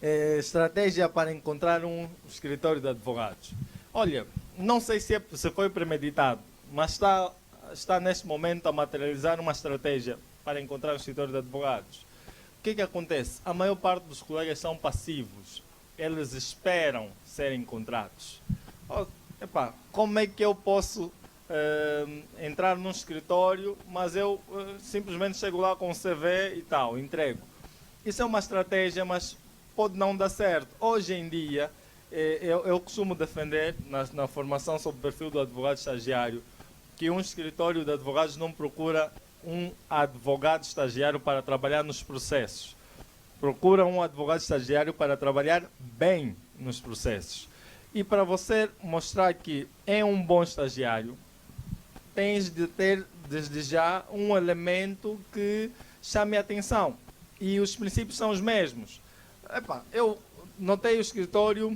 estratégia para encontrar um escritório de advogados. Olha, não sei se foi premeditado, mas está neste momento a materializar uma estratégia para encontrar um escritório de advogados. O que acontece? A maior parte dos colegas são passivos. Eles esperam ser encontrados. Como é que eu posso entrar num escritório, mas eu simplesmente chego lá com o CV e tal, entrego? Isso é uma estratégia, mas pode não dar certo. Hoje em dia, eu costumo defender na formação sobre o perfil do advogado estagiário que um escritório de advogados não procura um advogado estagiário para trabalhar nos processos. Procura um advogado estagiário para trabalhar bem nos processos. E para você mostrar que é um bom estagiário, tens de ter desde já um elemento que chame a atenção. E os princípios são os mesmos. Eu notei o escritório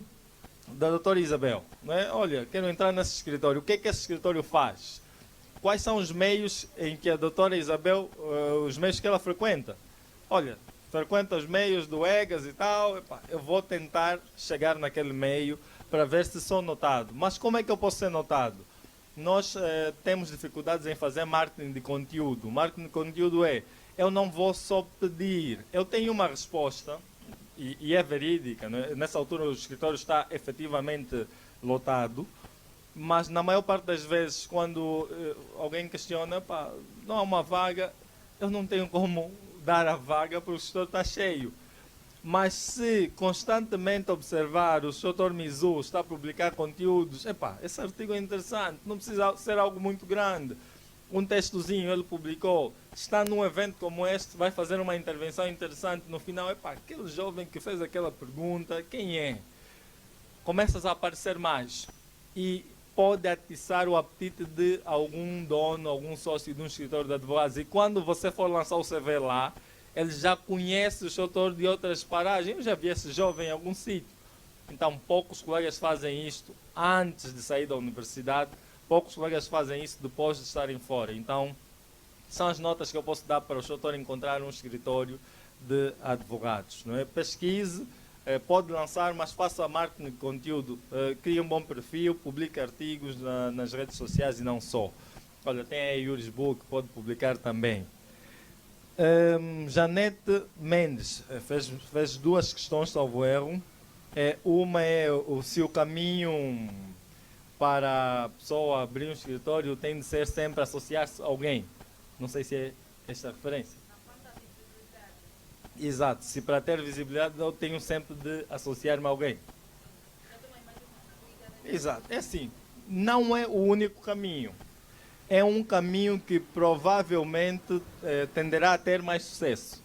da doutora Isabel. Não é? Olha, quero entrar nesse escritório. O que é que esse escritório faz? Quais são os meios em que a doutora Isabel, os meios que ela frequenta? Olha, frequenta os meios do EGAS e tal. Eu vou tentar chegar naquele meio para ver se sou notado. Mas como é que eu posso ser notado? Nós temos dificuldades em fazer marketing de conteúdo. Marketing de conteúdo eu não vou só pedir. Eu tenho uma resposta, e é verídica, né? Nessa altura o escritório está efetivamente lotado, mas na maior parte das vezes, quando alguém questiona, não há uma vaga, eu não tenho como dar a vaga porque o escritório está cheio. Mas se constantemente observar, o Dr. Mizu está a publicar conteúdos, esse artigo é interessante, não precisa ser algo muito grande. Um textozinho ele publicou, está num evento como este, vai fazer uma intervenção interessante no final, aquele jovem que fez aquela pergunta, quem é? Começas a aparecer mais e pode atiçar o apetite de algum dono, algum sócio de um escritório de advogados. E quando você for lançar o CV lá, ele já conhece o setor de outras paragens. Eu já vi esse jovem em algum sítio. Então, poucos colegas fazem isto antes de sair da universidade. Poucos colegas fazem isso depois de estarem fora. Então, são as notas que eu posso dar para o setor encontrar um escritório de advogados. Não é? Pesquise, pode lançar, mas faça marketing de conteúdo. Crie um bom perfil, publique artigos nas redes sociais e não só. Olha, tem a Jurisbook, pode publicar também. Janete Mendes fez duas questões, salvo erro. Uma é se o caminho para a pessoa abrir um escritório tem de ser sempre associar-se a alguém. Não sei se é esta a referência. Exato. Se para ter visibilidade eu tenho sempre de associar-me a alguém. Exato. É assim. Não é o único caminho. É um caminho que provavelmente tenderá a ter mais sucesso.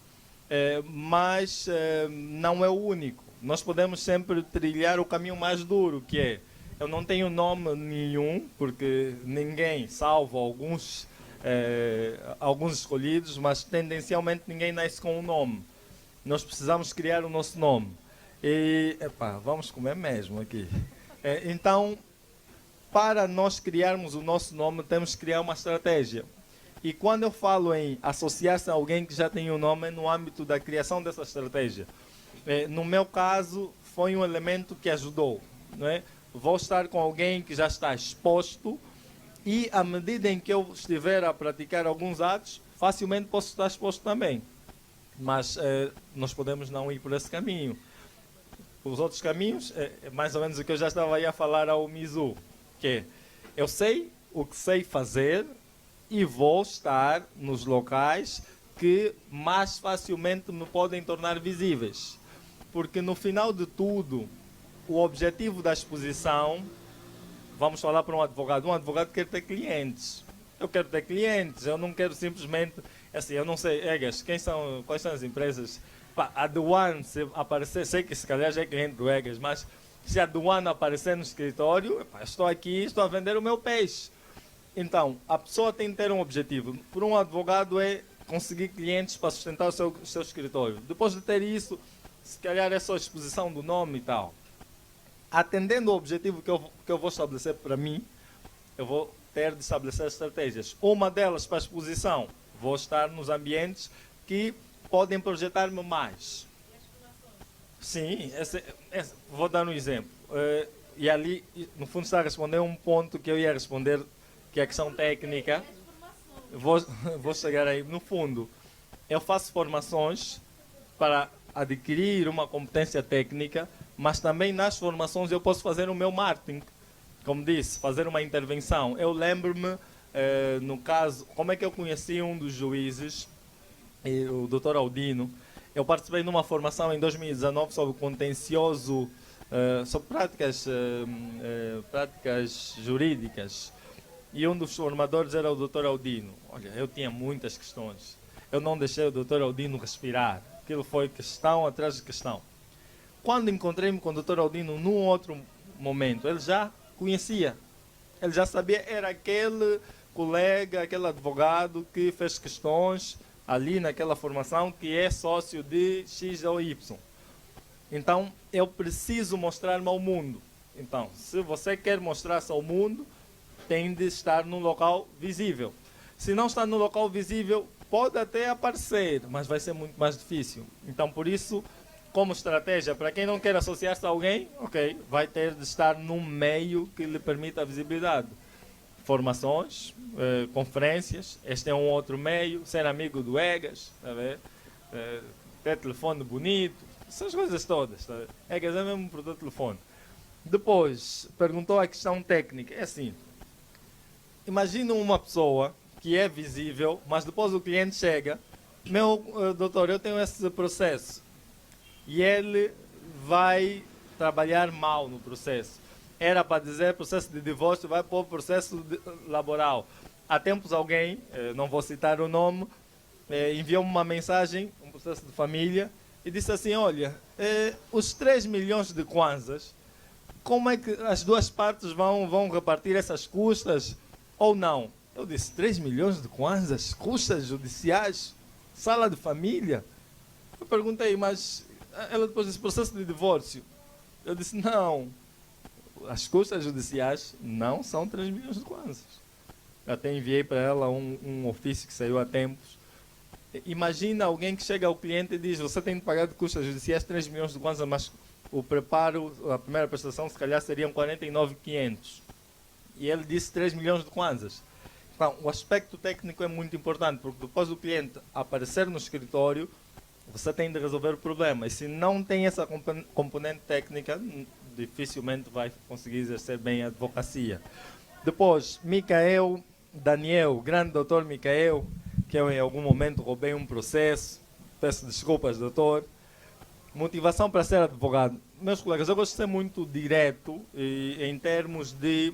Mas não é o único. Nós podemos sempre trilhar o caminho mais duro, que é: eu não tenho nome nenhum, porque ninguém, salvo alguns escolhidos, mas tendencialmente ninguém nasce com um nome. Nós precisamos criar o nosso nome. E, vamos comer mesmo aqui. Então, para nós criarmos o nosso nome, temos que criar uma estratégia. E quando eu falo em associar-se a alguém que já tem um nome, é no âmbito da criação dessa estratégia. No meu caso, foi um elemento que ajudou. Não é? Vou estar com alguém que já está exposto e, à medida em que eu estiver a praticar alguns atos, facilmente posso estar exposto também. Mas nós podemos não ir por esse caminho. Os outros caminhos, é mais ou menos o que eu já estava aí a falar ao Mizu, que é: eu sei o que sei fazer e vou estar nos locais que mais facilmente me podem tornar visíveis. Porque no final de tudo, o objetivo da exposição, vamos falar para um advogado quer ter clientes. Eu quero ter clientes, eu não quero simplesmente, assim, eu não sei, Egas, quais são as empresas? A Duan, se aparecer, sei que se calhar já é cliente do Egas, mas se a Duan aparecer no escritório, estou aqui, estou a vender o meu peixe. Então, a pessoa tem que ter um objetivo. Por um advogado é conseguir clientes para sustentar o seu escritório. Depois de ter isso, se calhar é só a exposição do nome e tal. Atendendo ao objetivo que eu vou estabelecer para mim, eu vou ter de estabelecer estratégias. Uma delas para a exposição, vou estar nos ambientes que podem projetar-me mais. Sim, vou dar um exemplo. E ali, no fundo, está a responder um ponto que eu ia responder, que é a questão técnica. Vou, vou chegar aí. No fundo, eu faço formações para adquirir uma competência técnica, mas também nas formações eu posso fazer o meu marketing. Como disse, fazer uma intervenção. Eu lembro-me, no caso, como é que eu conheci um dos juízes, o Dr. Aldino. Eu participei de uma formação em 2019 sobre contencioso, sobre práticas jurídicas. E um dos formadores era o Dr. Aldino. Olha, eu tinha muitas questões. Eu não deixei o Dr. Aldino respirar. Aquilo foi questão atrás de questão. Quando encontrei-me com o Dr. Aldino num outro momento, ele já conhecia. Ele já sabia, era aquele colega, aquele advogado que fez questões ali naquela formação, que é sócio de X ou Y. Então, eu preciso mostrar-me ao mundo. Então, se você quer mostrar-se ao mundo, tem de estar num local visível. Se não está no local visível, pode até aparecer, mas vai ser muito mais difícil. Então, por isso, como estratégia, para quem não quer associar-se a alguém, ok, vai ter de estar num meio que lhe permita a visibilidade. Formações, conferências, este é um outro meio, ser amigo do Egas, tá vendo? Ter telefone bonito, essas coisas todas. Tá? Egas é mesmo por ter telefone. Depois, perguntou a questão técnica. É assim, imagina uma pessoa que é visível, mas depois o cliente chega, doutor, eu tenho esse processo. E ele vai trabalhar mal no processo. Era para dizer processo de divórcio, vai para o processo laboral. Há tempos alguém, não vou citar o nome, enviou-me uma mensagem, um processo de família, e disse assim, olha, os 3 milhões de kwanzas, como é que as duas partes vão repartir essas custas ou não? Eu disse, 3 milhões de kwanzas, custas judiciais, sala de família? Eu perguntei, mas ela depois disse, processo de divórcio. Eu disse, não, as custas judiciais não são 3 milhões de kwanzas. Eu até enviei para ela um ofício que saiu há tempos. Imagina alguém que chega ao cliente e diz, você tem de pagar de custas judiciais 3 milhões de kwanzas, mas o preparo, a primeira prestação, se calhar seriam 49.500. E ele disse 3 milhões de kwanzas. Então, o aspecto técnico é muito importante, porque depois do cliente aparecer no escritório, você tem de resolver o problema. E se não tem essa componente técnica, dificilmente vai conseguir exercer bem a advocacia. Depois, Daniel, grande doutor Micael, que eu em algum momento roubei um processo. Peço desculpas, doutor. Motivação para ser advogado. Meus colegas, eu gosto de ser muito direto em termos de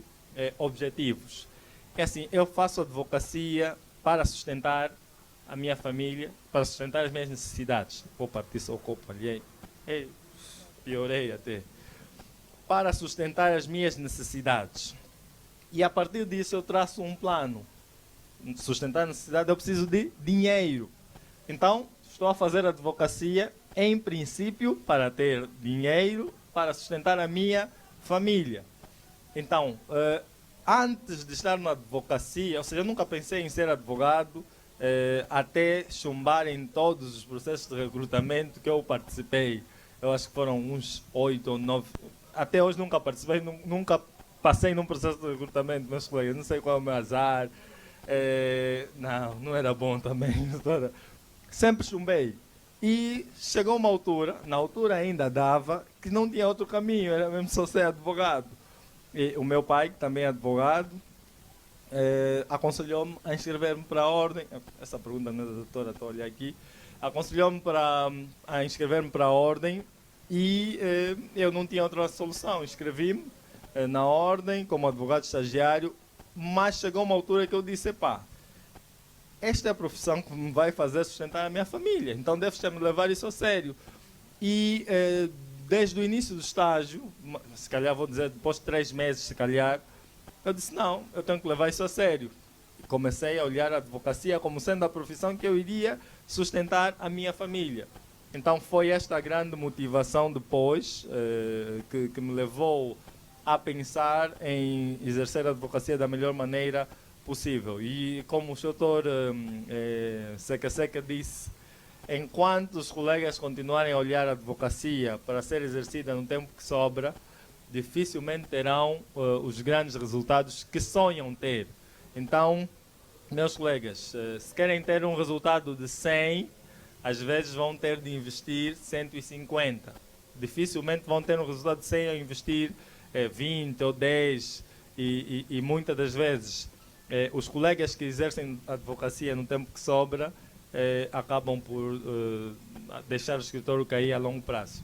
objetivos. É assim, eu faço advocacia para sustentar a minha família, para sustentar as minhas necessidades. Vou partir só o copo ali. Piorei até. Para sustentar as minhas necessidades. E a partir disso eu traço um plano. Sustentar a necessidade, eu preciso de dinheiro. Então, estou a fazer advocacia, em princípio, para ter dinheiro, para sustentar a minha família. Então, antes de estar na advocacia, ou seja, eu nunca pensei em ser advogado, até chumbar em todos os processos de recrutamento que eu participei. Eu acho que foram uns 8 ou 9. Até hoje nunca participei, nunca passei num processo de recrutamento, meus colegas. Não sei qual é o meu azar. Não era bom também. Sempre chumbei. E chegou uma altura, na altura ainda dava, que não tinha outro caminho, era mesmo só ser advogado. E o meu pai, que também é advogado, aconselhou-me a inscrever-me para a ordem. Essa pergunta não é da doutora, estou a olhar aqui. Aconselhou-me a inscrever-me para a ordem e eu não tinha outra solução. Inscrevi-me na ordem como advogado estagiário, mas chegou uma altura que eu disse, esta é a profissão que me vai fazer sustentar a minha família, então devo me levar isso a sério. E desde o início do estágio, se calhar vou dizer depois de 3 meses, se calhar, eu disse, não, eu tenho que levar isso a sério. E comecei a olhar a advocacia como sendo a profissão que eu iria sustentar a minha família. Então foi esta a grande motivação depois que me levou a pensar em exercer a advocacia da melhor maneira possível. E como o doutor Seca Seca disse, enquanto os colegas continuarem a olhar a advocacia para ser exercida no tempo que sobra, dificilmente terão os grandes resultados que sonham ter. Então, meus colegas, se querem ter um resultado de 100, às vezes vão ter de investir 150. Dificilmente vão ter um resultado de 100 a investir 20 ou 10 e muitas das vezes os colegas que exercem advocacia no tempo que sobra acabam por deixar o escritório cair a longo prazo.